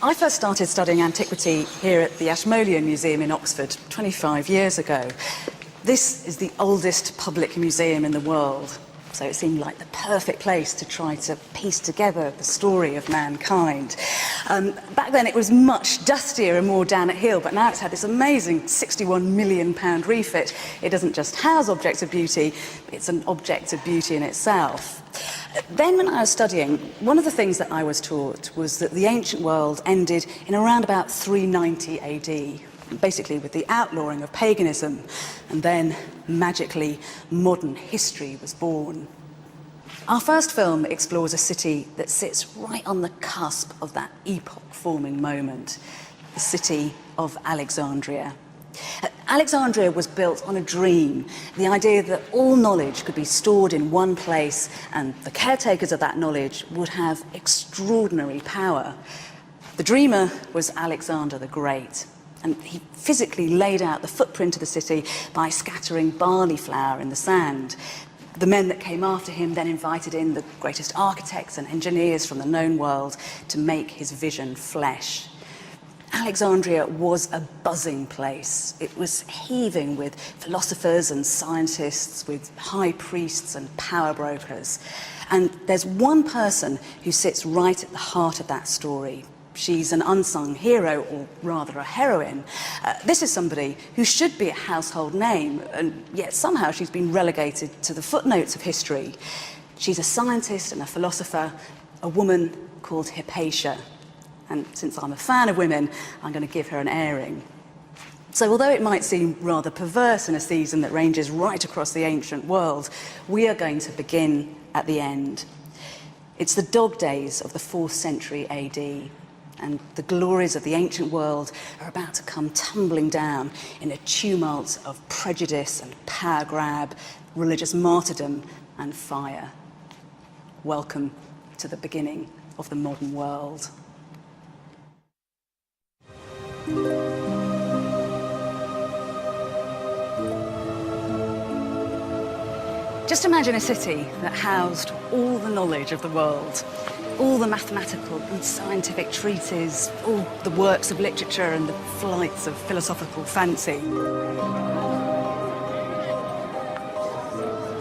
I first started studying antiquity here at the Ashmolean Museum in Oxford 25 years ago. This is the oldest public museum in the world, so it seemed like the perfect place to try to piece together the story of mankind. Back then it was much dustier and more down at heel, but now it's had this amazing £61 million refit. It doesn't just house objects of beauty, it's an object of beauty in itself. Then when I was studying, one of the things that I was taught was that the ancient world ended in around about 390 AD, basically with the outlawing of paganism, and then magically modern history was born. Our first film explores a city that sits right on the cusp of that epoch-forming moment, the city of Alexandria. Alexandria was built on a dream, the idea that all knowledge could be stored in one place and the caretakers of that knowledge would have extraordinary power. The dreamer was Alexander the Great, and he physically laid out the footprint of the city by scattering barley flour in the sand. The men that came after him then invited in the greatest architects and engineers from the known world to make his vision flesh. Alexandria was a buzzing place. It was heaving with philosophers and scientists, with high priests and power brokers. And there's one person who sits right at the heart of that story. She's an unsung hero, or rather a heroine. This is somebody who should be a household name, and yet somehow she's been relegated to the footnotes of history. She's a scientist and a philosopher, a woman called Hypatia. And since I'm a fan of women, I'm going to give her an airing. So although it might seem rather perverse in a season that ranges right across the ancient world, we are going to begin at the end. It's the dog days of the 4th century AD, and the glories of the ancient world are about to come tumbling down in a tumult of prejudice and power grab, religious martyrdom and fire. Welcome to the beginning of the modern world. Just imagine a city that housed all the knowledge of the world, all the mathematical and scientific treatises, all the works of literature and the flights of philosophical fancy.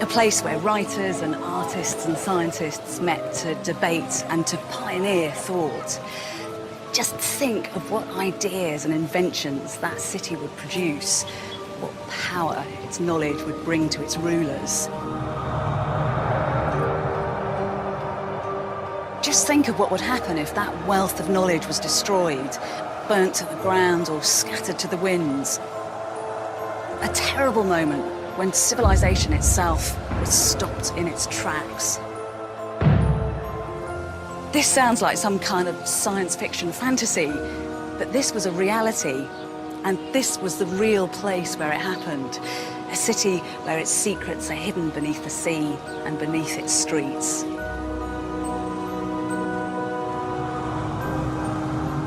A place where writers and artists and scientists met to debate and to pioneer thought. Just think of what ideas and inventions that city would produce, what power its knowledge would bring to its rulers. Just think of what would happen if that wealth of knowledge was destroyed, burnt to the ground or scattered to the winds. A terrible moment when civilization itself was stopped in its tracks. This sounds like some kind of science fiction fantasy, but this was a reality, and this was the real place where it happened. A city where its secrets are hidden beneath the sea and beneath its streets.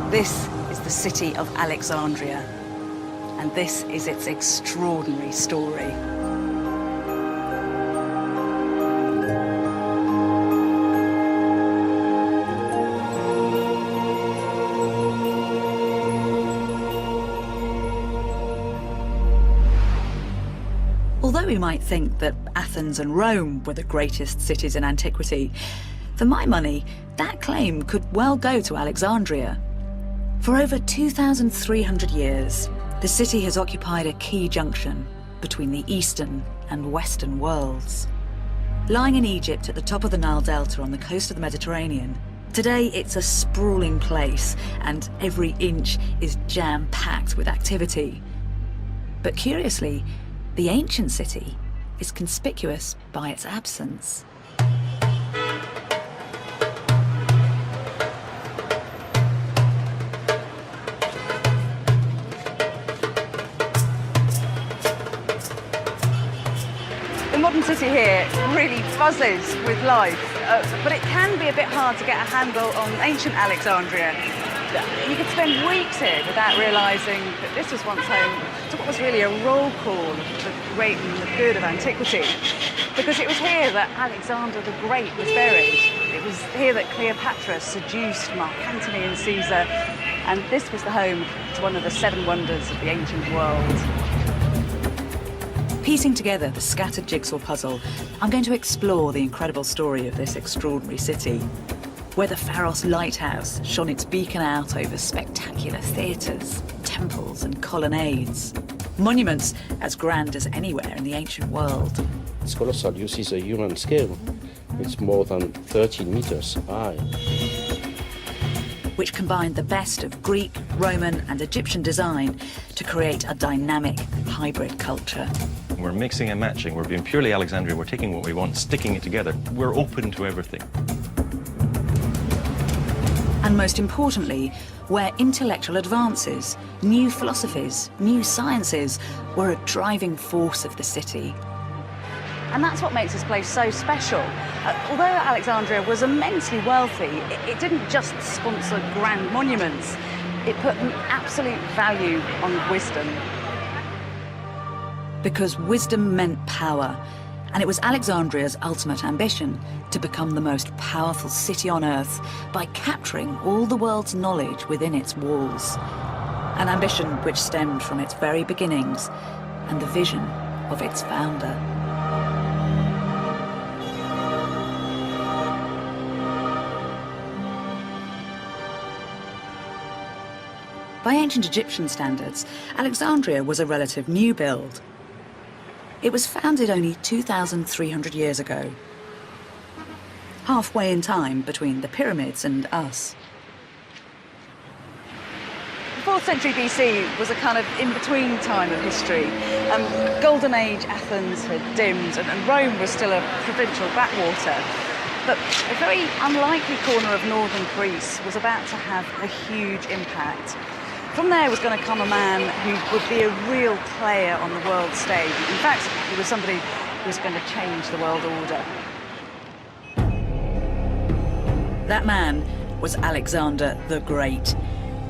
This is the city of Alexandria, and this is its extraordinary story. Although we might think that Athens and Rome were the greatest cities in antiquity, for my money, that claim could well go to Alexandria. For over 2,300 years, the city has occupied a key junction between the Eastern and Western worlds. Lying in Egypt at the top of the Nile Delta on the coast of the Mediterranean, today it's a sprawling place, and every inch is jam-packed with activity. But curiously, the ancient city is conspicuous by its absence. The modern city here really buzzes with life, but it can be a bit hard to get a handle on ancient Alexandria. You could spend weeks here without realising that this was once home to what was really a roll call of the great and the good of antiquity. Because it was here that Alexander the Great was buried. It was here that Cleopatra seduced Mark Antony and Caesar. and this was the home to one of the 7 wonders of the ancient world. Piecing together the scattered jigsaw puzzle, I'm going to explore the incredible story of this extraordinary city, where the Pharos lighthouse shone its beacon out over spectacular theatres, temples and colonnades. Monuments as grand as anywhere in the ancient world. It's colossal. You see the human scale. It's more than 13 meters high. Which combined the best of Greek, Roman and Egyptian design to create a dynamic hybrid culture. We're mixing and matching. We're being purely Alexandrian. We're taking what we want, sticking it together. We're open to everything. And most importantly, where intellectual advances, new philosophies, new sciences were a driving force of the city. And that's what makes this place so special. Although Alexandria was immensely wealthy, it didn't just sponsor grand monuments. It put an absolute value on wisdom. Because wisdom meant power, and it was Alexandria's ultimate ambition to become the most powerful city on Earth by capturing all the world's knowledge within its walls. An ambition which stemmed from its very beginnings and the vision of its founder. By ancient Egyptian standards, Alexandria was a relative new build. It was founded only 2,300 years ago, halfway in time between the pyramids and us. The 4th century BC was a kind of in-between time of history. Golden Age Athens had dimmed and Rome was still a provincial backwater. But a very unlikely corner of northern Greece was about to have a huge impact. From there was going to come a man who would be a real player on the world stage. In fact, he was somebody who was going to change the world order. That man was Alexander the Great.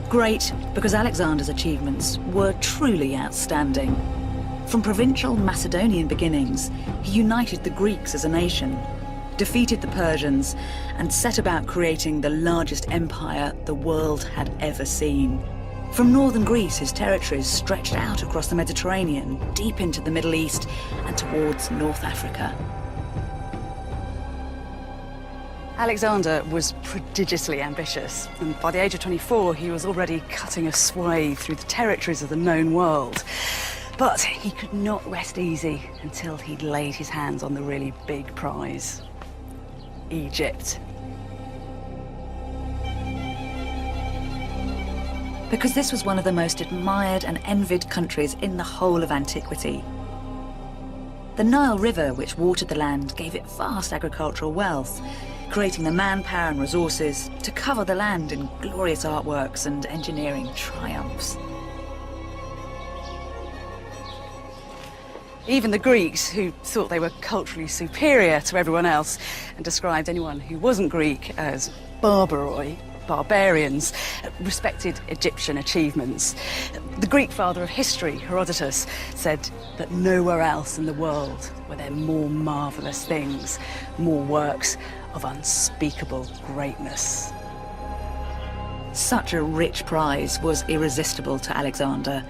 Great because Alexander's achievements were truly outstanding. From provincial Macedonian beginnings, he united the Greeks as a nation, defeated the Persians, and set about creating the largest empire the world had ever seen. From northern Greece, his territories stretched out across the Mediterranean, deep into the Middle East and towards North Africa. Alexander was prodigiously ambitious, and by the age of 24, he was already cutting a swathe through the territories of the known world. But he could not rest easy until he'd laid his hands on the really big prize: Egypt. Because this was one of the most admired and envied countries in the whole of antiquity. The Nile River, which watered the land, gave it vast agricultural wealth, creating the manpower and resources to cover the land in glorious artworks and engineering triumphs. Even the Greeks, who thought they were culturally superior to everyone else and described anyone who wasn't Greek as barbaroi, barbarians, respected Egyptian achievements. The Greek father of history, Herodotus, said that nowhere else in the world were there more marvellous things, more works of unspeakable greatness. Such a rich prize was irresistible to Alexander.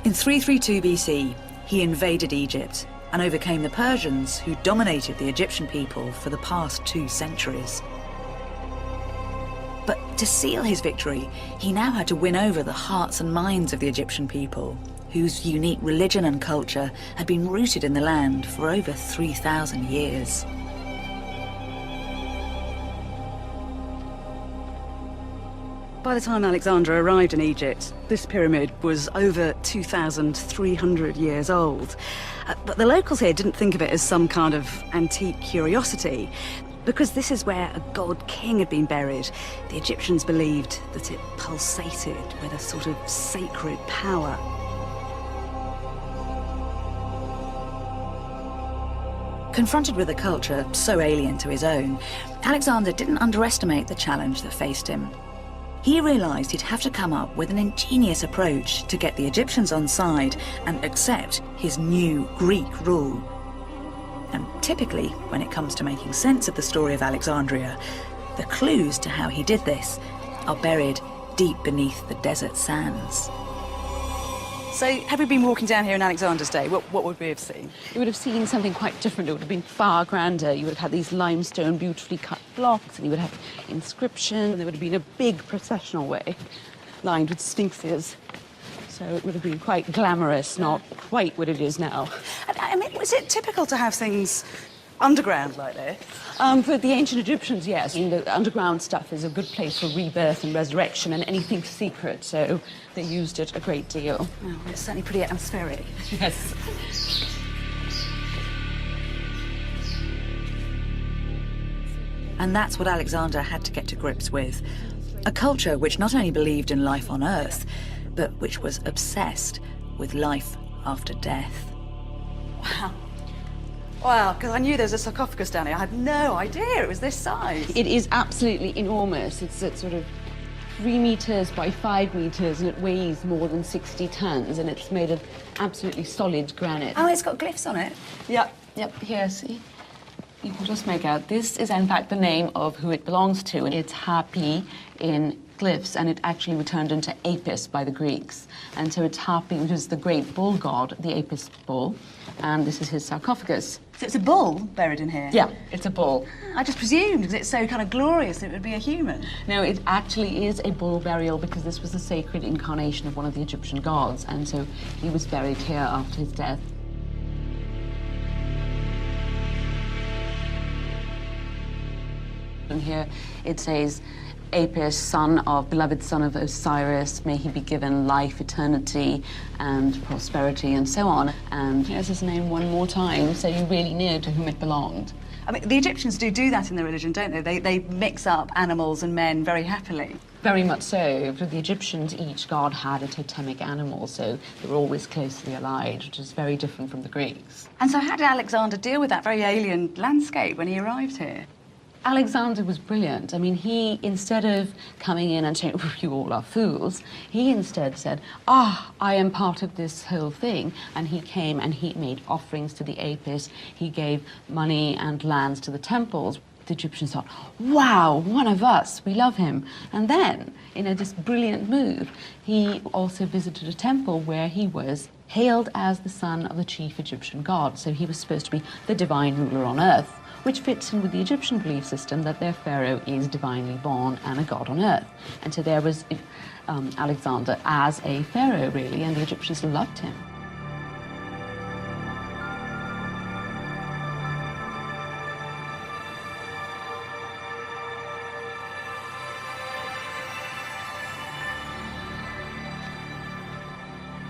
In 332 BC, he invaded Egypt and overcame the Persians, who dominated the Egyptian people for the past 2 centuries. But to seal his victory, he now had to win over the hearts and minds of the Egyptian people, whose unique religion and culture had been rooted in the land for over 3,000 years. By the time Alexander arrived in Egypt, this pyramid was over 2,300 years old. But the locals here didn't think of it as some kind of antique curiosity. Because this is where a god king had been buried, the Egyptians believed that it pulsated with a sort of sacred power. Confronted with a culture so alien to his own, Alexander didn't underestimate the challenge that faced him. He realised he'd have to come up with an ingenious approach to get the Egyptians on side and accept his new Greek rule. And typically, when it comes to making sense of the story of Alexandria, the clues to how he did this are buried deep beneath the desert sands. So, had we been walking down here in Alexander's day, what would we have seen? You would have seen something quite different. It would have been far grander. You would have had these limestone, beautifully cut blocks, and you would have inscription, and there would have been a big processional way lined with sphinxes. So it would have been quite glamorous, not quite what it is now. I mean, was it typical to have things underground like this? For the ancient Egyptians, yes. I mean, the underground stuff is a good place for rebirth and resurrection and anything secret, so they used it a great deal. Oh, it's certainly pretty atmospheric. Yes. And that's what Alexander had to get to grips with. A culture which not only believed in life on Earth, but which was obsessed with life after death. Wow. Wow, because I knew there was a sarcophagus down here. I had no idea it was this size. It is absolutely enormous. It's at sort of 3 meters by 5 meters, and it weighs more than 60 tons, and it's made of absolutely solid granite. Oh, it's got glyphs on it. Yep, here, see? You can just make out. This is, in fact, the name of who it belongs to. It's Hapi in glyphs, and it actually returned into Apis by the Greeks. And so it's Hapi, which is the great bull god, the Apis bull, and this is his sarcophagus. So it's a bull buried in here? Yeah, it's a bull. I just presumed, because it's so kind of glorious, it would be a human. No, it actually is a bull burial because this was the sacred incarnation of one of the Egyptian gods, and so he was buried here after his death. And here it says, Apis, beloved son of Osiris, may he be given life, eternity, and prosperity, and so on. And here's his name one more time, so you really knew to whom it belonged. I mean, the Egyptians do that in their religion, don't they? They mix up animals and men very happily. Very much so. For the Egyptians, each god had a totemic animal, so they were always closely allied, which is very different from the Greeks. And so how did Alexander deal with that very alien landscape when he arrived here? Alexander was brilliant. I mean, he, instead of coming in and saying, oh, you all are fools, he instead said, I am part of this whole thing. And he came and he made offerings to the Apis. He gave money and lands to the temples. The Egyptians thought, wow, one of us, we love him. And then, in this brilliant move, he also visited a temple where he was hailed as the son of the chief Egyptian god. So he was supposed to be the divine ruler on earth, which fits in with the Egyptian belief system that their pharaoh is divinely born and a god on earth. And so there was Alexander as a pharaoh, really, and the Egyptians loved him.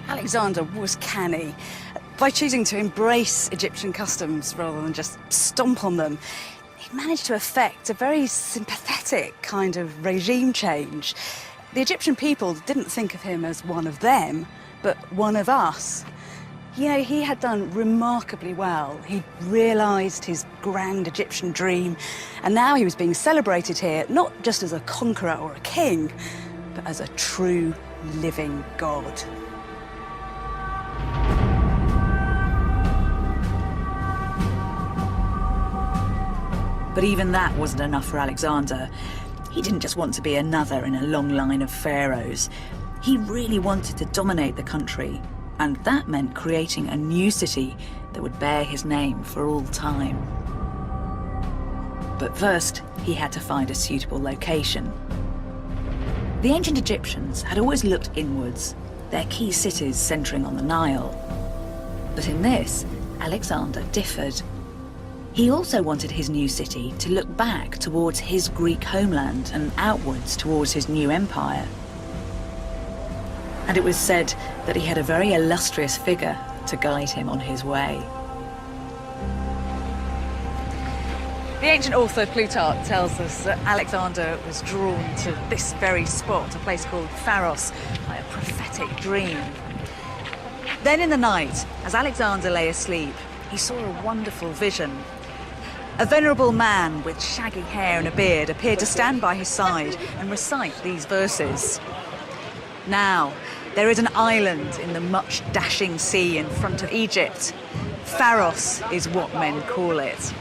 Alexander was canny. By choosing to embrace Egyptian customs rather than just stomp on them, he managed to effect a very sympathetic kind of regime change. The Egyptian people didn't think of him as one of them, but one of us. You know, he had done remarkably well. He'd realised his grand Egyptian dream, and now he was being celebrated here, not just as a conqueror or a king, but as a true living god. But even that wasn't enough for Alexander. He didn't just want to be another in a long line of pharaohs. He really wanted to dominate the country, and that meant creating a new city that would bear his name for all time. But first, he had to find a suitable location. The ancient Egyptians had always looked inwards, their key cities centering on the Nile. But in this, Alexander differed. He also wanted his new city to look back towards his Greek homeland and outwards towards his new empire. And it was said that he had a very illustrious figure to guide him on his way. The ancient author Plutarch tells us that Alexander was drawn to this very spot, a place called Pharos, by a prophetic dream. Then in the night, as Alexander lay asleep, he saw a wonderful vision. A venerable man with shaggy hair and a beard appeared to stand by his side and recite these verses. Now, there is an island in the much dashing sea in front of Egypt. Pharos is what men call it.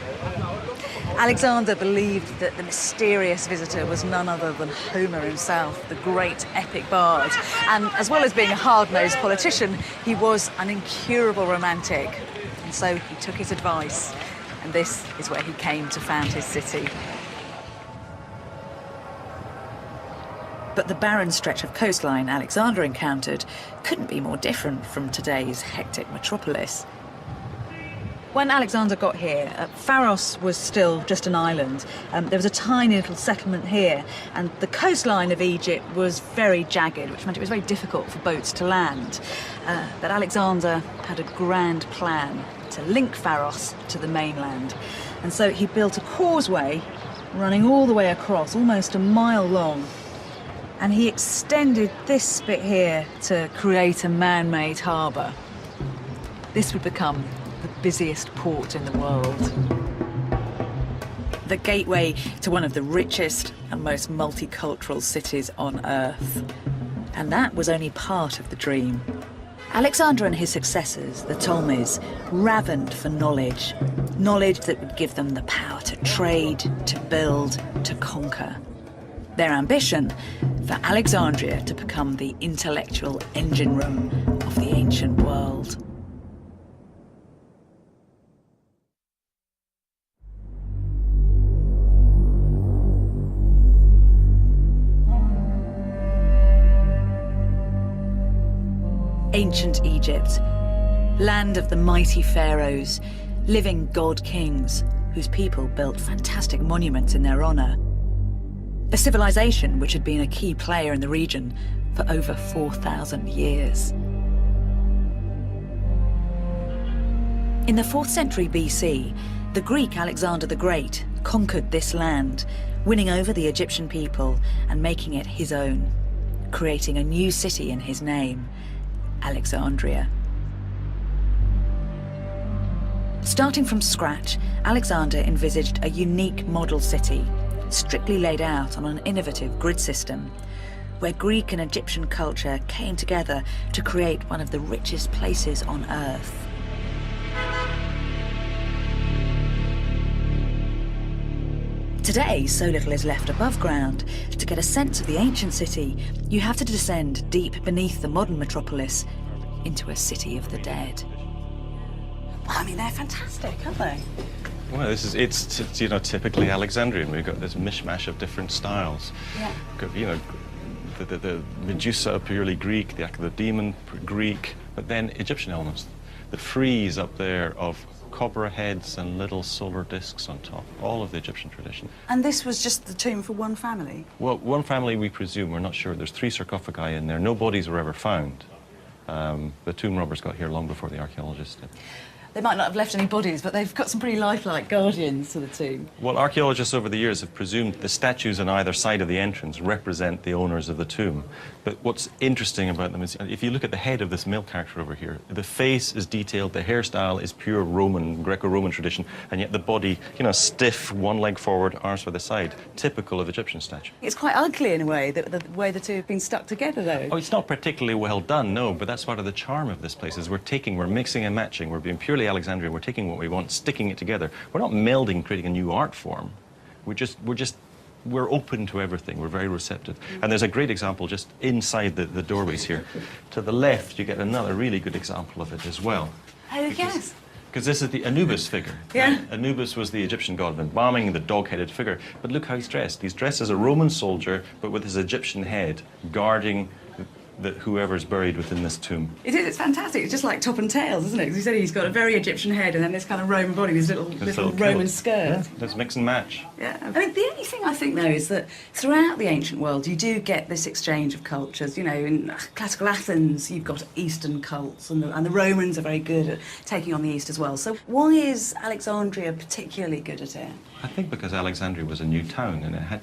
Alexander believed that the mysterious visitor was none other than Homer himself, the great epic bard. And as well as being a hard-nosed politician, he was an incurable romantic. And so he took his advice, and this is where he came to found his city. But the barren stretch of coastline Alexander encountered couldn't be more different from today's hectic metropolis. When Alexander got here, Pharos was still just an island. There was a tiny little settlement here, and the coastline of Egypt was very jagged, which meant it was very difficult for boats to land. But Alexander had a grand plan to link Pharos to the mainland. And so he built a causeway running all the way across, almost a mile long. And he extended this bit here to create a man-made harbour. This would become the busiest port in the world. The gateway to one of the richest and most multicultural cities on Earth. And that was only part of the dream. Alexander and his successors, the Ptolemies, ravened for knowledge. Knowledge that would give them the power to trade, to build, to conquer. Their ambition for Alexandria to become the intellectual engine room of the ancient world. Ancient Egypt, land of the mighty pharaohs, living god kings whose people built fantastic monuments in their honor. A civilization which had been a key player in the region for over 4,000 years. In the 4th century BC, the Greek Alexander the Great conquered this land, winning over the Egyptian people and making it his own, creating a new city in his name, Alexandria. Starting from scratch, Alexander envisaged a unique model city, strictly laid out on an innovative grid system, where Greek and Egyptian culture came together to create one of the richest places on Earth. Today, so little is left above ground. To get a sense of the ancient city, you have to descend deep beneath the modern metropolis into a city of the dead. Well, I mean, they're fantastic, aren't they? Well, it's you know, typically Alexandrian. We've got this mishmash of different styles. Yeah. Got, you know, the Medusa purely Greek, the demon Greek, but then Egyptian elements. The frieze up there of cobra heads and little solar discs on top, all of the Egyptian tradition. And this was just the tomb for one family? Well, one family we presume, we're not sure. There's 3 sarcophagi in there. No bodies were ever found. The tomb robbers got here long before the archaeologists did. They might not have left any bodies, but they've got some pretty lifelike guardians to the tomb. Well, archaeologists over the years have presumed the statues on either side of the entrance represent the owners of the tomb. But what's interesting about them is, if you look at the head of this male character over here, the face is detailed, the hairstyle is pure Roman, Greco-Roman tradition, and yet the body, you know, stiff, one leg forward, arms by the side, typical of Egyptian statue. It's quite ugly in a way, the way the two have been stuck together, though. Oh, it's not particularly well done, no, but that's part of the charm of this place, is we're mixing and matching, we're being purely Alexandrian, we're taking what we want, sticking it together. We're not melding, creating a new art form. We're open to everything. We're very receptive. And there's a great example just inside the doorways here. To the left, you get another really good example of it as well. Oh, yes. Because this is the Anubis figure. Yeah. Anubis was the Egyptian god of embalming, the dog-headed figure. But look how he's dressed. He's dressed as a Roman soldier, but with his Egyptian head, guarding whoever's buried within this tomb. It is, it's fantastic. It's just like top and tails, isn't it? Because you said he's got a very Egyptian head and then this kind of Roman body, this little Roman skirt. Yeah, let's mix and match. Yeah. I mean, the only thing I think, though, is that throughout the ancient world, you do get this exchange of cultures. You know, in classical Athens, you've got Eastern cults, and the Romans are very good at taking on the East as well. So why is Alexandria particularly good at it? I think because Alexandria was a new town, and it had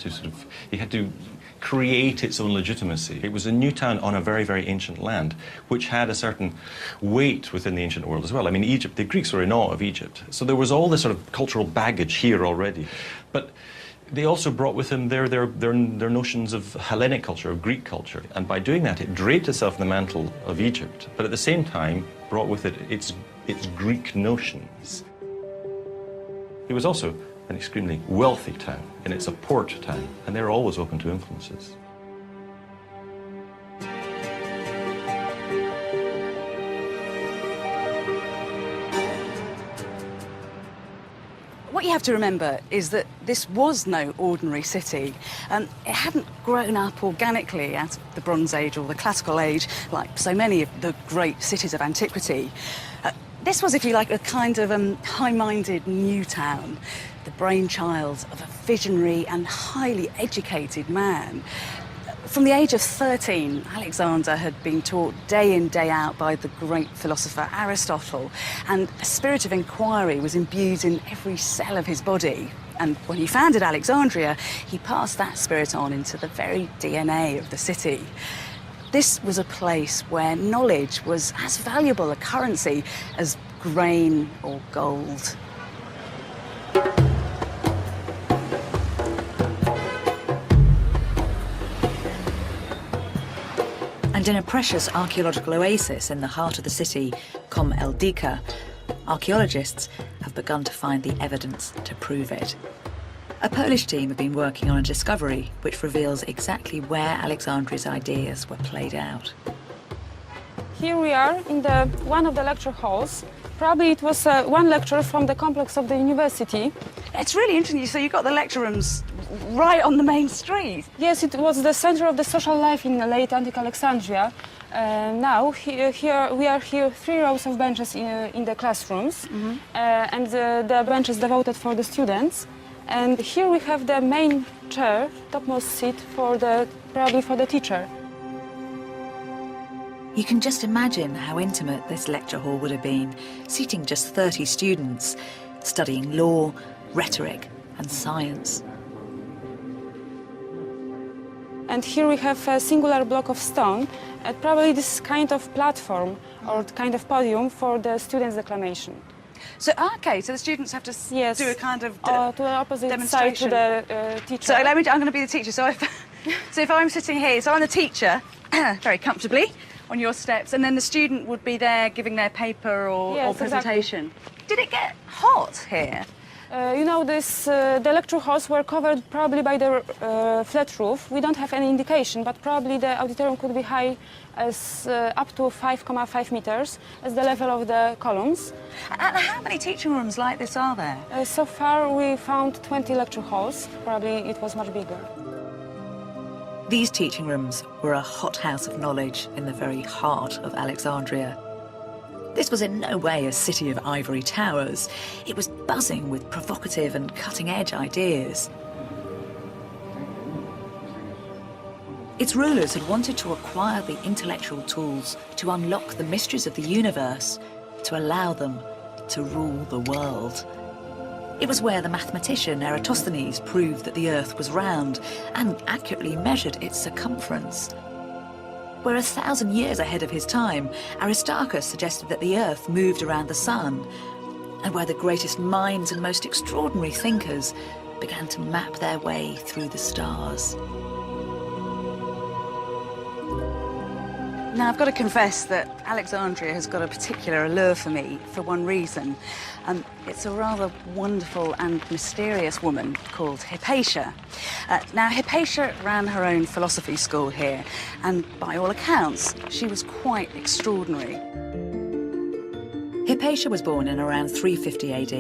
to create its own legitimacy. It was a new town on a very, very ancient land, which had a certain weight within the ancient world as well. I mean, Egypt, the Greeks were in awe of Egypt. So there was all this sort of cultural baggage here already. But they also brought with them their notions of Hellenic culture, of Greek culture. And by doing that, it draped itself in the mantle of Egypt, but at the same time brought with it its Greek notions. It was also an extremely wealthy town, and it's a port town, and they're always open to influences. What you have to remember is that this was no ordinary city. It hadn't grown up organically out of the Bronze Age or the Classical Age like so many of the great cities of antiquity. This was, if you like, a kind of high-minded new town, the brainchild of a visionary and highly educated man. From the age of 13, Alexander had been taught day in, day out by the great philosopher Aristotle, and a spirit of inquiry was imbued in every cell of his body. And when he founded Alexandria, he passed that spirit on into the very DNA of the city. This was a place where knowledge was as valuable a currency as grain or gold. And in a precious archaeological oasis in the heart of the city, Com El Dika, archaeologists have begun to find the evidence to prove it. A Polish team have been working on a discovery which reveals exactly where Alexandria's ideas were played out. Here we are in one of the lecture halls. Probably it was one lecture from the complex of the university. It's really interesting. So you've got the lecture rooms right on the main street. Yes, it was the center of the social life in the late antique Alexandria. Now, we are here 3 rows of benches in the classrooms, and the benches devoted for the students. And here we have the main chair, topmost seat, probably for the teacher. You can just imagine how intimate this lecture hall would have been, seating just 30 students, studying law, rhetoric and science. And here we have a singular block of stone, and probably this kind of platform or kind of podium for the students' declamation. So, okay, so the students have to do a kind of to the opposite side to the teacher. So I'm going to be the teacher. So if I'm sitting here, so I'm the teacher, very comfortably, on your steps, and then the student would be there giving their paper or presentation. Exactly. Did it get hot here? You know, the lecture halls were covered probably by the flat roof. We don't have any indication, but probably the auditorium could be high as up to 5.5 meters as the level of the columns. And how many teaching rooms like this are there? So far we found 20 lecture halls. Probably it was much bigger. These teaching rooms were a hothouse of knowledge in the very heart of Alexandria. This was in no way a city of ivory towers. It was buzzing with provocative and cutting-edge ideas. Its rulers had wanted to acquire the intellectual tools to unlock the mysteries of the universe, to allow them to rule the world. It was where the mathematician Eratosthenes proved that the Earth was round and accurately measured its circumference. Where 1,000 years ahead of his time, Aristarchus suggested that the Earth moved around the sun, and where the greatest minds and most extraordinary thinkers began to map their way through the stars. Now, I've got to confess that Alexandria has got a particular allure for me for one reason. It's a rather wonderful and mysterious woman called Hypatia. Now, Hypatia ran her own philosophy school here, and by all accounts, she was quite extraordinary. Hypatia was born in around 350 AD,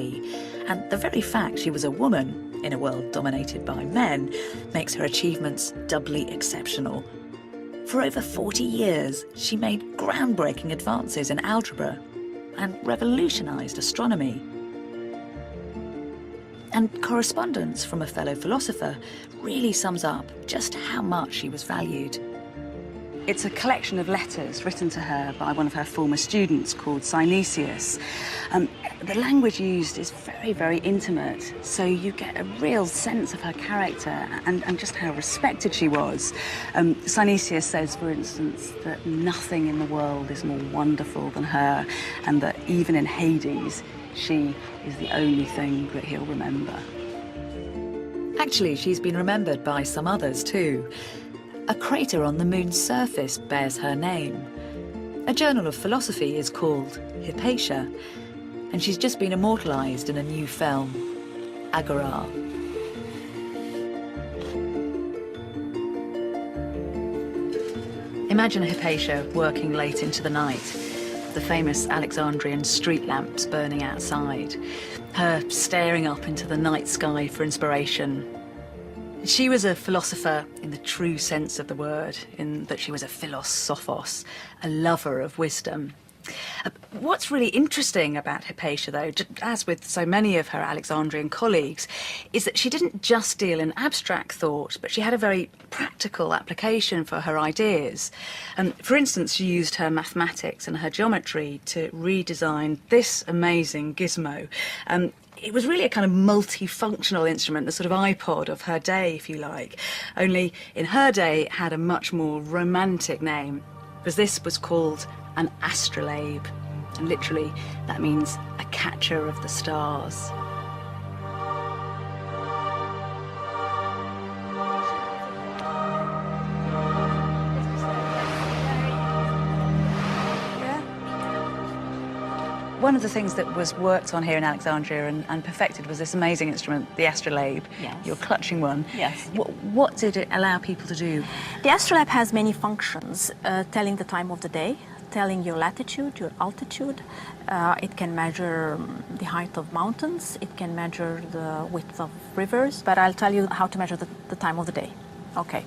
and the very fact she was a woman in a world dominated by men makes her achievements doubly exceptional. For over 40 years, she made groundbreaking advances in algebra and revolutionised astronomy. And correspondence from a fellow philosopher really sums up just how much she was valued. It's a collection of letters written to her by one of her former students called Synesius. The language used is very, very intimate, so you get a real sense of her character and just how respected she was. Synesius says, for instance, that nothing in the world is more wonderful than her, and that even in Hades, she is the only thing that he'll remember. Actually, she's been remembered by some others too. A crater on the moon's surface bears her name. A journal of philosophy is called Hypatia, and she's just been immortalised in a new film. agora. Imagine Hypatia working late into the night, the famous Alexandrian street lamps burning outside, her staring up into the night sky for inspiration. She was a philosopher in the true sense of the word, in that she was a philosophos, a lover of wisdom. What's really interesting about Hypatia, though, as with so many of her Alexandrian colleagues, is that she didn't just deal in abstract thought, but she had a very practical application for her ideas. For instance, she used her mathematics and her geometry to redesign this amazing gizmo. It was really a kind of multifunctional instrument, the sort of iPod of her day, if you like. Only in her day, it had a much more romantic name, because this was called an astrolabe. And literally, that means a catcher of the stars. One of the things that was worked on here in Alexandria and perfected was this amazing instrument, the astrolabe. Yes. You're clutching one. Yes. What did it allow people to do? The astrolabe has many functions, telling the time of the day, telling your latitude, your altitude. It can measure the height of mountains. It can measure the width of rivers. But I'll tell you how to measure the time of the day. Okay.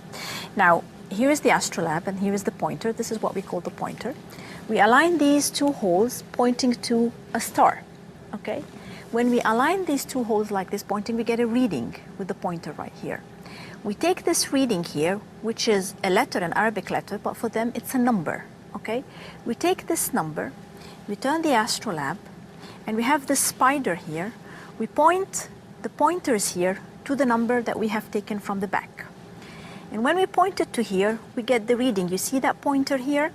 Now, here is the astrolabe and here is the pointer. This is what we call the pointer. We align these two holes pointing to a star, okay? When we align these two holes like this pointing, we get a reading with the pointer right here. We take this reading here, which is a letter, an Arabic letter, but for them it's a number, okay? We take this number, we turn the astrolabe, and we have this spider here. We point the pointers here to the number that we have taken from the back. And when we point it to here, we get the reading. You see that pointer here?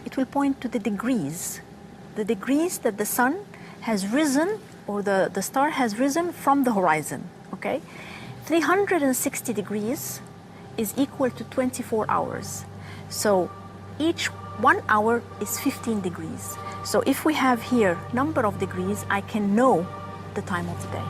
It will point to the degrees that the sun has risen or the star has risen from the horizon, okay? 360 degrees is equal to 24 hours. So each 1 hour is 15 degrees. So if we have here number of degrees, I can know the time of the day.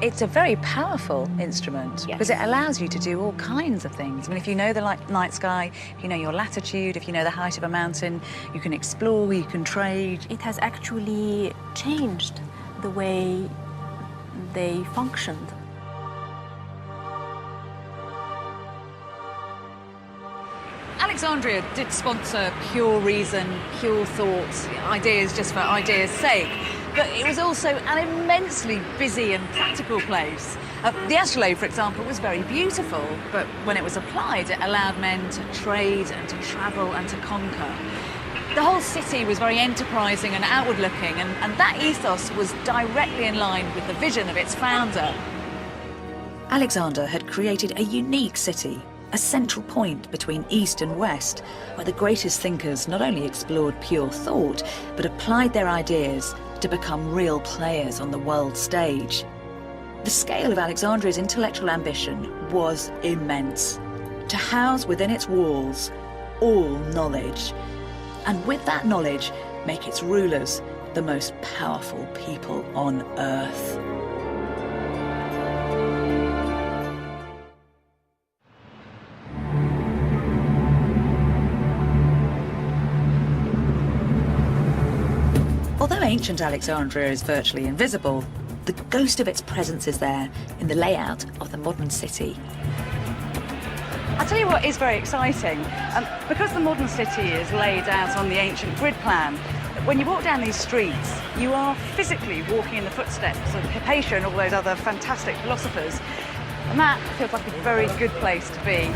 It's a very powerful instrument because it allows you to do all kinds of things. I mean, if you know the night sky, if you know your latitude, if you know the height of a mountain, you can explore, you can trade. It has actually changed the way they functioned. Alexandria did sponsor pure reason, pure thought, ideas just for ideas' sake. But it was also an immensely busy and practical place. The astrolabe, for example, was very beautiful, but when it was applied, it allowed men to trade and to travel and to conquer. The whole city was very enterprising and outward-looking, and that ethos was directly in line with the vision of its founder. Alexander had created a unique city, a central point between East and West, where the greatest thinkers not only explored pure thought, but applied their ideas to become real players on the world stage. The scale of Alexandria's intellectual ambition was immense. To house within its walls all knowledge, and with that knowledge, make its rulers the most powerful people on earth. Although ancient Alexandria is virtually invisible, the ghost of its presence is there in the layout of the modern city. I'll tell you what is very exciting. Because the modern city is laid out on the ancient grid plan, when you walk down these streets, you are physically walking in the footsteps of Hypatia and all those other fantastic philosophers. And that feels like a very good place to be.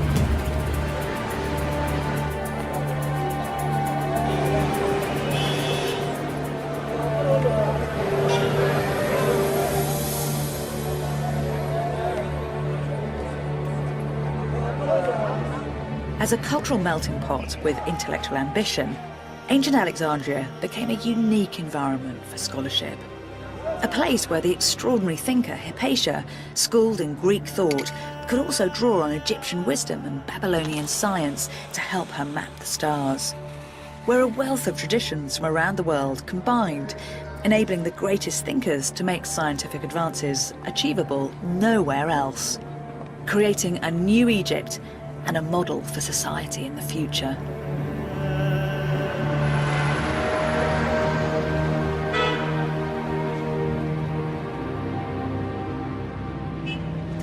As a cultural melting pot with intellectual ambition, ancient Alexandria became a unique environment for scholarship. A place where the extraordinary thinker Hypatia, schooled in Greek thought, could also draw on Egyptian wisdom and Babylonian science to help her map the stars. where a wealth of traditions from around the world combined, enabling the greatest thinkers to make scientific advances achievable nowhere else, creating a new Egypt and a model for society in the future.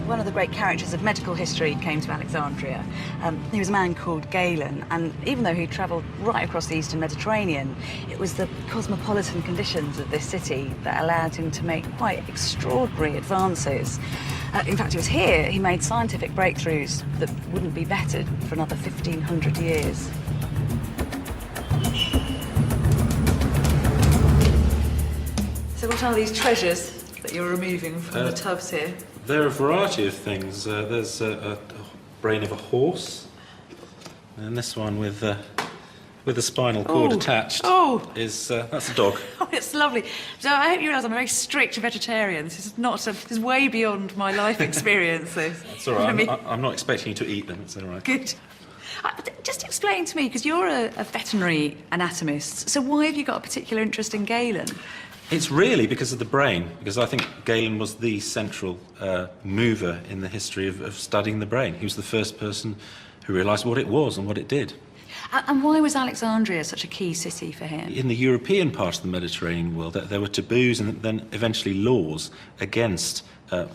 One of the great characters of medical history came to Alexandria. He was a man called Galen, and even though he travelled right across the eastern Mediterranean, it was the cosmopolitan conditions of this city that allowed him to make quite extraordinary advances. In fact, it was here he made scientific breakthroughs that wouldn't be bettered for another 1,500 years. So what are these treasures that you're removing from the tubs here? There are a variety of things. There's a brain of a horse, and this one with a spinal cord attached is that's a dog. Oh, it's lovely. So I hope you realise I'm a very strict vegetarian. This is way beyond my life experience. That's all right. I'm not expecting you to eat them. It's all right. Good. Just explain to me, because you're a veterinary anatomist, so why have you got a particular interest in Galen? It's really because of the brain, because I think Galen was the central mover in the history of studying the brain. He was the first person who realised what it was and what it did. And why was Alexandria such a key city for him? In the European part of the Mediterranean world, there were taboos and then eventually laws against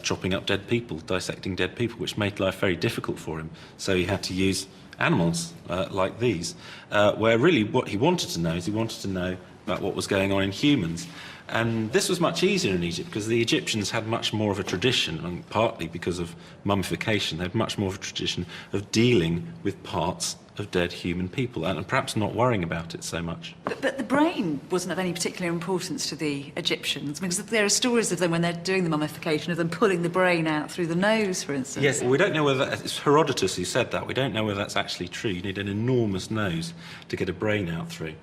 chopping up dead people, dissecting dead people, which made life very difficult for him. So he had to use animals like these, where really what he wanted to know is he wanted to know about what was going on in humans. And this was much easier in Egypt because the Egyptians had much more of a tradition, and partly because of mummification, they had much more of a tradition of dealing with parts of dead human people and perhaps not worrying about it so much. But the brain wasn't of any particular importance to the Egyptians, because there are stories of them when they're doing the mummification, of them pulling the brain out through the nose, for instance. Yes, we don't know whether it's Herodotus who said that. We don't know whether that's actually true. You need an enormous nose to get a brain out through.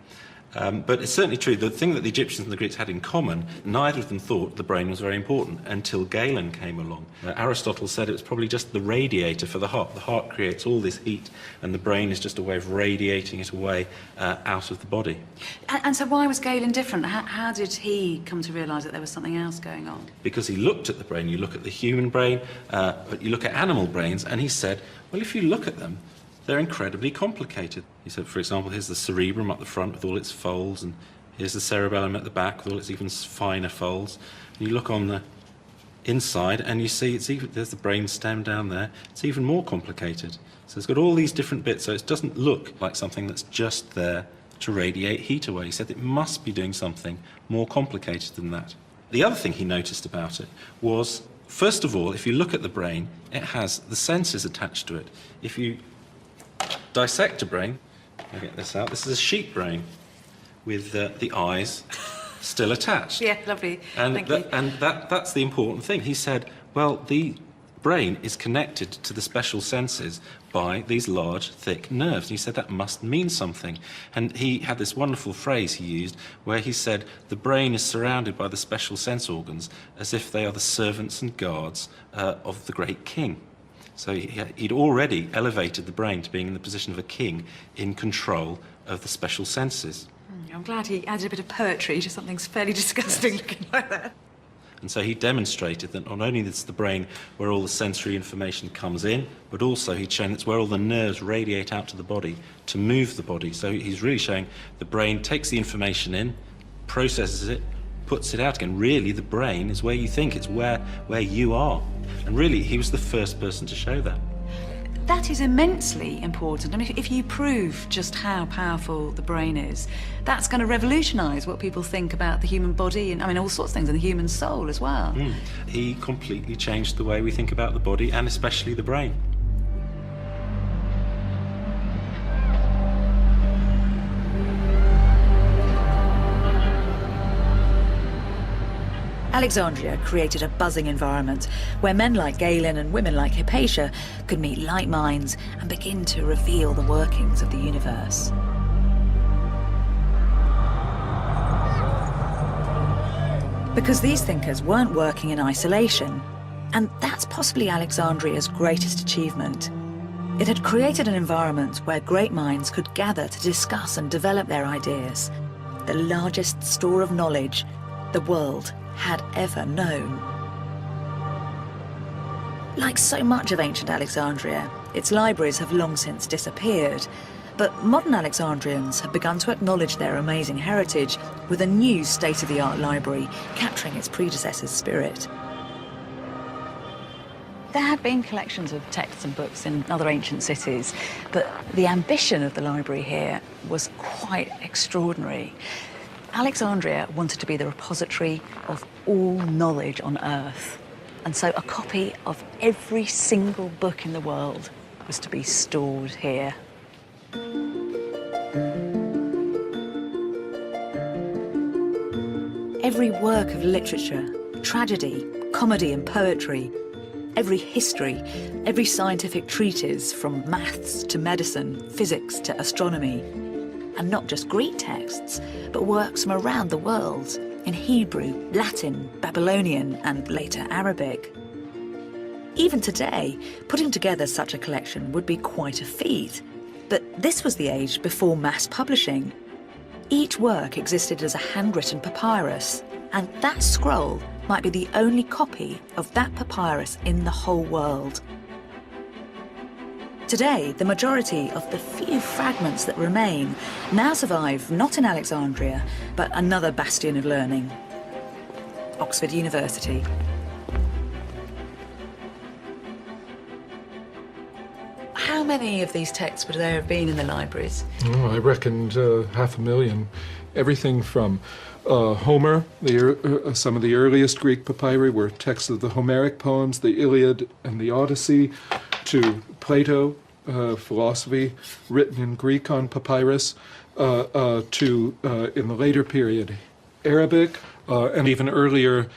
But it's certainly true. The thing that the Egyptians and the Greeks had in common, neither of them thought the brain was very important until Galen came along. Aristotle said it was probably just the radiator for the heart. The heart creates all this heat, and the brain is just a way of radiating it away out of the body. And so why was Galen different? How did he come to realise that there was something else going on? Because he looked at the brain. You look at the human brain, but you look at animal brains, and he said, well, if you look at them, they're incredibly complicated. He said, for example, here's the cerebrum up the front with all its folds, and here's the cerebellum at the back with all its even finer folds. And you look on the inside and you see there's the brain stem down there. It's even more complicated. So it's got all these different bits, so it doesn't look like something that's just there to radiate heat away. He said it must be doing something more complicated than that. The other thing he noticed about it was, first of all, if you look at the brain, it has the senses attached to it. If you dissect a brain, I'll get this out. This is a sheep brain with the eyes still attached. Yeah, lovely. And Thank you. And that's the important thing. He said, well, the brain is connected to the special senses by these large, thick nerves. And he said that must mean something. And he had this wonderful phrase he used where he said, the brain is surrounded by the special sense organs as if they are the servants and guards of the great king. So he'd already elevated the brain to being in the position of a king in control of the special senses. I'm glad he added a bit of poetry to something fairly disgusting looking like that. And so he demonstrated that not only is it's the brain where all the sensory information comes in, but also he'd shown it's where all the nerves radiate out to the body to move the body. So he's really showing the brain takes the information in, processes it, puts it out again. Really, the brain is where you think, it's where you are. And really, he was the first person to show that. That is immensely important. I mean, if you prove just how powerful the brain is, that's going to revolutionise what people think about the human body and, I mean, all sorts of things, and the human soul as well. He completely changed the way we think about the body, and especially the brain. Alexandria created a buzzing environment where men like Galen and women like Hypatia could meet like minds and begin to reveal the workings of the universe. Because these thinkers weren't working in isolation, and that's possibly Alexandria's greatest achievement. It had created an environment where great minds could gather to discuss and develop their ideas, the largest store of knowledge the world had ever known. Like so much of ancient Alexandria, its libraries have long since disappeared, but modern Alexandrians have begun to acknowledge their amazing heritage with a new state-of-the-art library capturing its predecessor's spirit. There had been collections of texts and books in other ancient cities, but the ambition of the library here was quite extraordinary. Alexandria wanted to be the repository of all knowledge on Earth, and so a copy of every single book in the world was to be stored here. Every work of literature, tragedy, comedy and poetry, every history, every scientific treatise from maths to medicine, physics to astronomy, and not just Greek texts, but works from around the world in Hebrew, Latin, Babylonian and later Arabic. Even today, putting together such a collection would be quite a feat, but this was the age before mass publishing. Each work existed as a handwritten papyrus, and that scroll might be the only copy of that papyrus in the whole world. Today, the majority of the few fragments that remain now survive not in Alexandria, but another bastion of learning, Oxford University. How many of these texts would there have been in the libraries? Oh, I reckoned 500,000. Everything from Homer, some of the earliest Greek papyri were texts of the Homeric poems, the Iliad and the Odyssey, to Plato, philosophy written in Greek on papyrus, to, in the later period, Arabic, and even earlier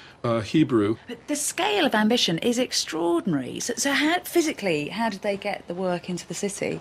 Hebrew. But the scale of ambition is extraordinary. So how, physically, how did they get the work into the city?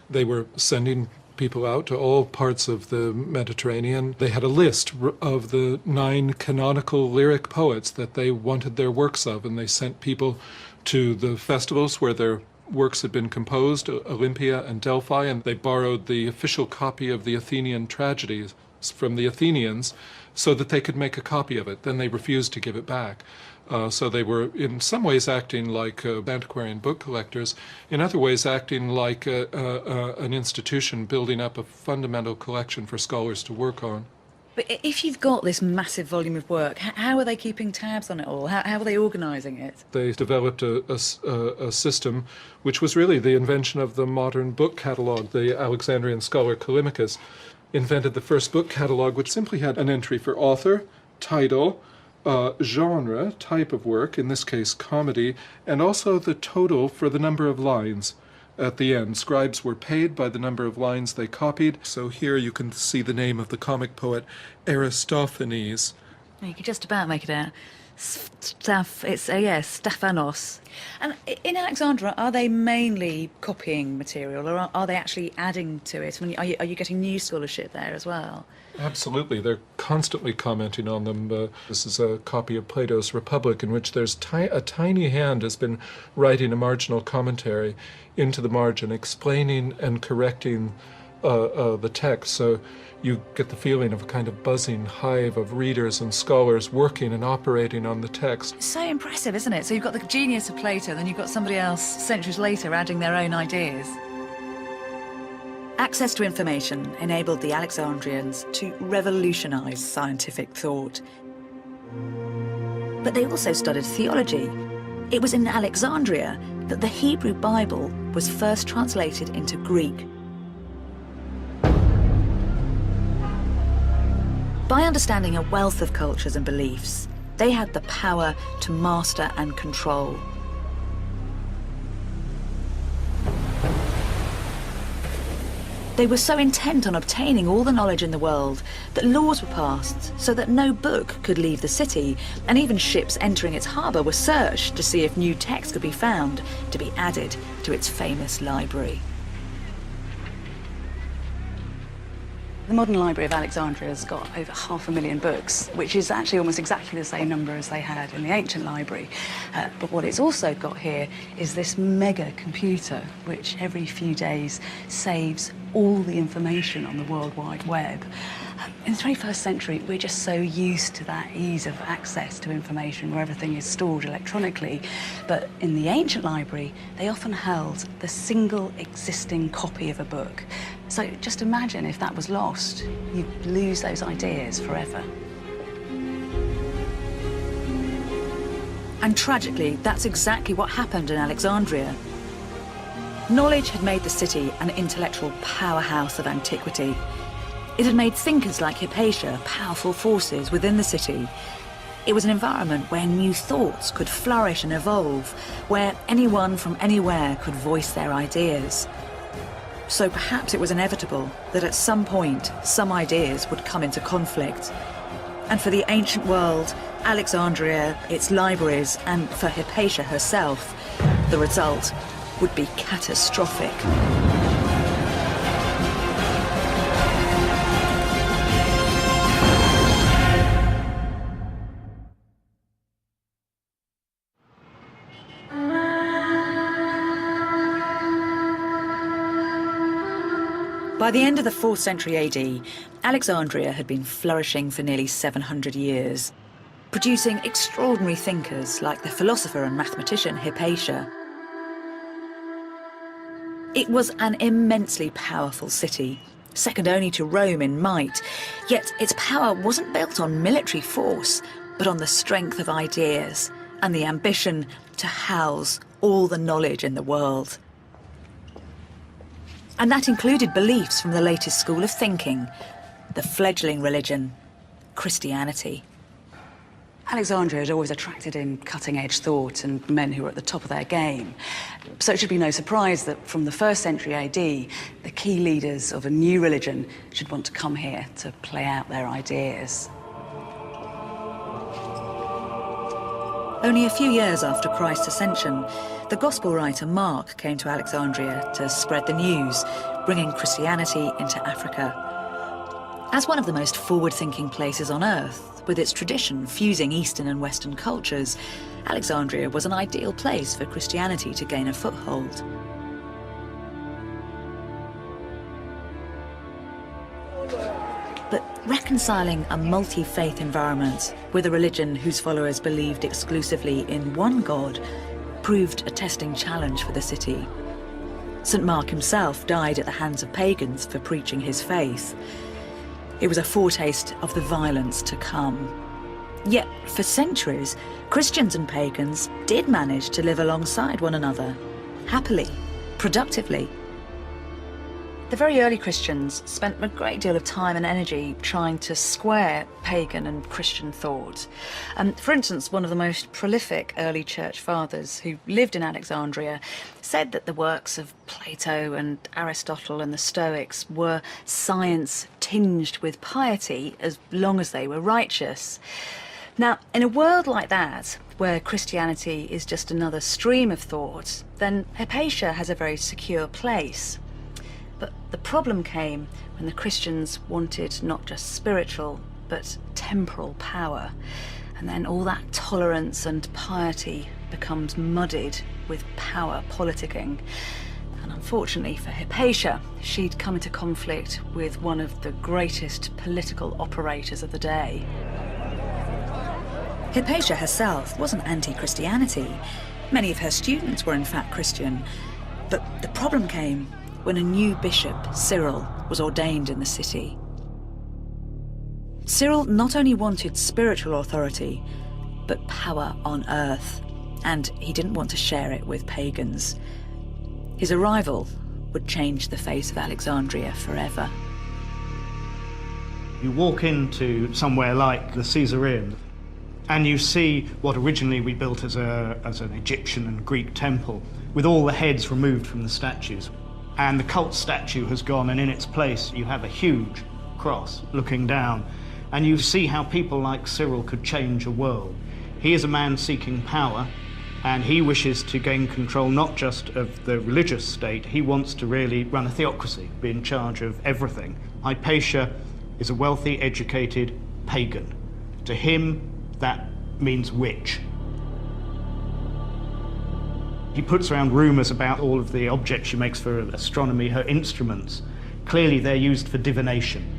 They were sending people out to all parts of the Mediterranean. They had a list of the 9 canonical lyric poets that they wanted their works of, and they sent people to the festivals where their works had been composed, Olympia and Delphi, and they borrowed the official copy of the Athenian tragedies from the Athenians so that they could make a copy of it. Then they refused to give it back. So they were in some ways acting like antiquarian book collectors, in other ways acting like an institution building up a fundamental collection for scholars to work on. But if you've got this massive volume of work, how are they keeping tabs on it all? How are they organising it? They developed a system which was really the invention of the modern book catalogue. The Alexandrian scholar Callimachus invented the first book catalogue, which simply had an entry for author, title, genre, type of work, in this case comedy, and also the total for the number of lines at the end. Scribes were paid by the number of lines they copied. So here you can see the name of the comic poet Eratosthenes. You can just about make it out. Stephanos. And in Alexandria, are they mainly copying material, or are they actually adding to it? I mean, are you getting new scholarship there as well? Absolutely. They're constantly commenting on them. This is a copy of Plato's Republic, in which there's a tiny hand has been writing a marginal commentary into the margin, explaining and correcting the text. So you get the feeling of a kind of buzzing hive of readers and scholars working and operating on the text. It's so impressive, isn't it? So you've got the genius of Plato, then you've got somebody else centuries later adding their own ideas. Access to information enabled the Alexandrians to revolutionise scientific thought. But they also studied theology. It was in Alexandria that the Hebrew Bible was first translated into Greek. By understanding a wealth of cultures and beliefs, they had the power to master and control. They were so intent on obtaining all the knowledge in the world that laws were passed so that no book could leave the city, and even ships entering its harbour were searched to see if new texts could be found to be added to its famous library. The modern Library of Alexandria has got over 500,000 books, which is actually almost exactly the same number as they had in the ancient library. But what it's also got here is this mega computer, which every few days saves all the information on the World Wide Web. In the 21st century, we're just so used to that ease of access to information where everything is stored electronically. But in the ancient library, they often held the single existing copy of a book. So just imagine if that was lost, you'd lose those ideas forever. And tragically, that's exactly what happened in Alexandria. Knowledge had made the city an intellectual powerhouse of antiquity. It had made thinkers like Hypatia powerful forces within the city. It was an environment where new thoughts could flourish and evolve, where anyone from anywhere could voice their ideas. So perhaps it was inevitable that at some point, some ideas would come into conflict. And for the ancient world, Alexandria, its libraries, and for Hypatia herself, the result would be catastrophic. By the end of the 4th century AD, Alexandria had been flourishing for nearly 700 years, producing extraordinary thinkers like the philosopher and mathematician Hypatia. It was an immensely powerful city, second only to Rome in might, yet its power wasn't built on military force, but on the strength of ideas and the ambition to house all the knowledge in the world. And that included beliefs from the latest school of thinking, the fledgling religion, Christianity. Alexandria had always attracted in cutting-edge thought and men who were at the top of their game. So it should be no surprise that from the 1st century AD, the key leaders of a new religion should want to come here to play out their ideas. Only a few years after Christ's ascension, the gospel writer Mark came to Alexandria to spread the news, bringing Christianity into Africa. As one of the most forward-thinking places on earth, with its tradition fusing Eastern and Western cultures, Alexandria was an ideal place for Christianity to gain a foothold. But reconciling a multi-faith environment with a religion whose followers believed exclusively in one God proved a testing challenge for the city. St. Mark himself died at the hands of pagans for preaching his faith. It was a foretaste of the violence to come. Yet, for centuries, Christians and pagans did manage to live alongside one another, happily, productively. The very early Christians spent a great deal of time and energy trying to square pagan and Christian thought. For instance, one of the most prolific early church fathers who lived in Alexandria said that the works of Plato and Aristotle and the Stoics were science tinged with piety as long as they were righteous. Now, in a world like that, where Christianity is just another stream of thought, then Hypatia has a very secure place. But the problem came when the Christians wanted not just spiritual, but temporal power. And then all that tolerance and piety becomes muddied with power politicking. And unfortunately for Hypatia, she'd come into conflict with one of the greatest political operators of the day. Hypatia herself wasn't anti-Christianity. Many of her students were in fact Christian. But the problem came when a new bishop, Cyril, was ordained in the city. Cyril not only wanted spiritual authority, but power on earth, and he didn't want to share it with pagans. His arrival would change the face of Alexandria forever. You walk into somewhere like the Caesareum, and you see what originally we built as an Egyptian and Greek temple, with all the heads removed from the statues. And the cult statue has gone, and in its place you have a huge cross looking down. And you see how people like Cyril could change a world. He is a man seeking power, And he wishes to gain control not just of the religious state, he wants to really run a theocracy, be in charge of everything. Hypatia is a wealthy, educated pagan. To him, that means witch. He puts around rumours about all of the objects she makes for astronomy, her instruments. Clearly, they're used for divination.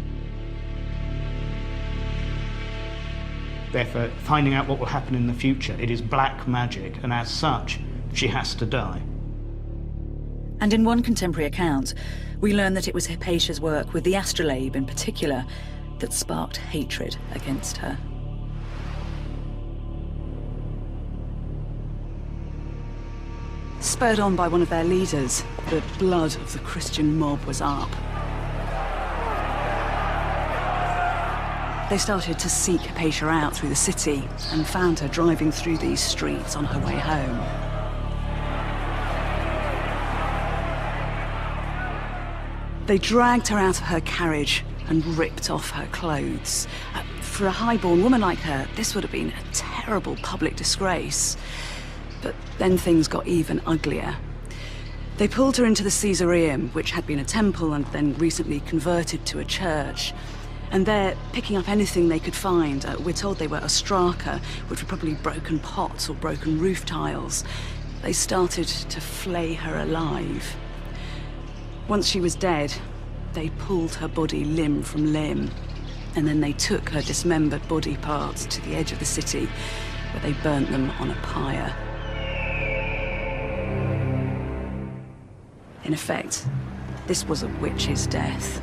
Therefore, finding out what will happen in the future. It is black magic, and as such, she has to die. And in one contemporary account, we learn that it was Hypatia's work with the astrolabe in particular that sparked hatred against her. Spurred on by one of their leaders, the blood of the Christian mob was up. They started to seek Hypatia out through the city and found her driving through these streets on her way home. They dragged her out of her carriage and ripped off her clothes. For a highborn woman like her, this would have been a terrible public disgrace. But then things got even uglier. They pulled her into the Caesareum, which had been a temple and then recently converted to a church. And there, picking up anything they could find, we're told they were ostraka, which were probably broken pots or broken roof tiles. They started to flay her alive. Once she was dead, they pulled her body limb from limb, and then they took her dismembered body parts to the edge of the city, where they burnt them on a pyre. In effect, this was a witch's death.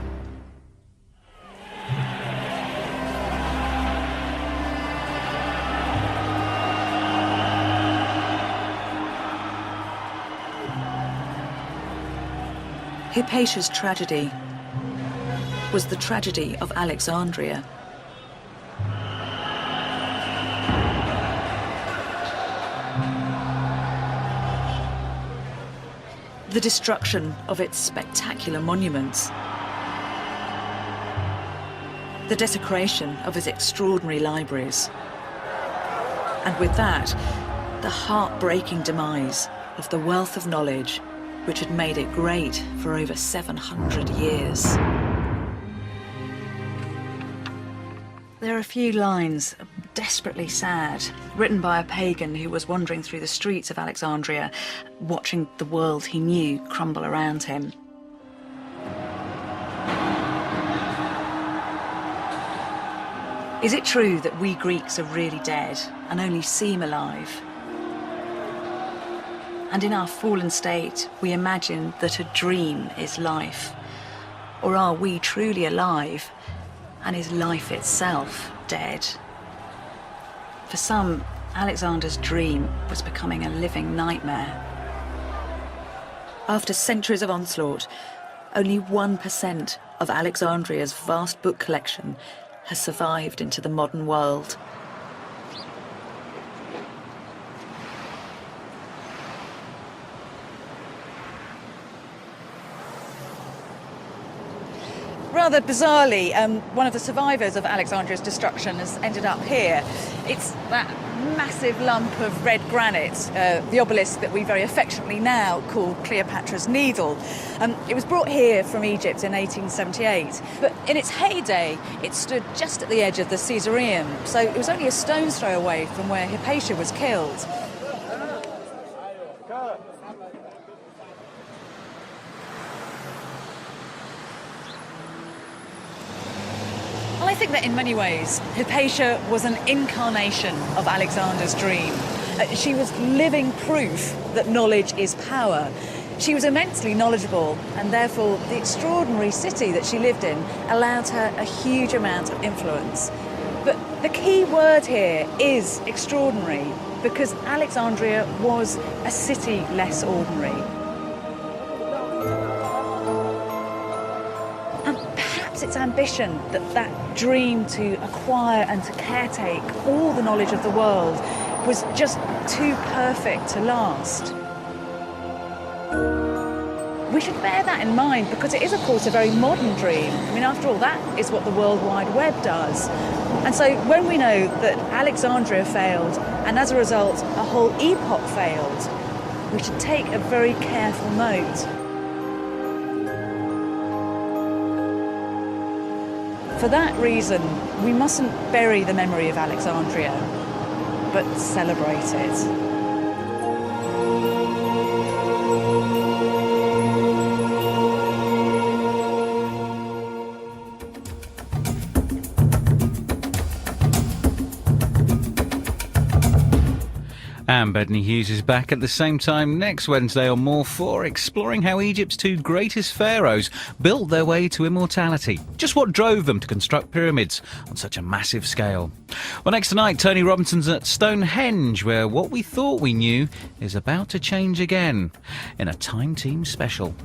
Hypatia's tragedy was the tragedy of Alexandria. The destruction of its spectacular monuments, the desecration of its extraordinary libraries, and with that, the heartbreaking demise of the wealth of knowledge which had made it great for over 700 years. There are a few lines, desperately sad, written by a pagan who was wandering through the streets of Alexandria, watching the world he knew crumble around him. Is it true that we Greeks are really dead and only seem alive? And in our fallen state, we imagine that a dream is life. Or are we truly alive, and is life itself dead? For some, Alexander's dream was becoming a living nightmare. After centuries of onslaught, only 1% of Alexandria's vast book collection has survived into the modern world. Rather bizarrely, one of the survivors of Alexandria's destruction has ended up here. It's that massive lump of red granite, the obelisk that we very affectionately now call Cleopatra's Needle. It was brought here from Egypt in 1878, but in its heyday, it stood just at the edge of the Caesareum, so it was only a stone's throw away from where Hypatia was killed. I think that in many ways, Hypatia was an incarnation of Alexander's dream. She was living proof that knowledge is power. She was immensely knowledgeable, and therefore the extraordinary city that she lived in allowed her a huge amount of influence. But the key word here is extraordinary, because Alexandria was a city less ordinary. Its ambition that dream to acquire and to caretake all the knowledge of the world was just too perfect to last. We should bear that in mind because it is, of course, a very modern dream. I mean, after all, that is what the World Wide Web does. And so when we know that Alexandria failed, and as a result a whole epoch failed, we should take a very careful note. For that reason, we mustn't bury the memory of Alexandria, but celebrate it. And Bettany Hughes is back at the same time next Wednesday on More 4, exploring how Egypt's two greatest pharaohs built their way to immortality. Just what drove them to construct pyramids on such a massive scale. Well, next tonight, Tony Robinson's at Stonehenge, where what we thought we knew is about to change again in a Time Team special.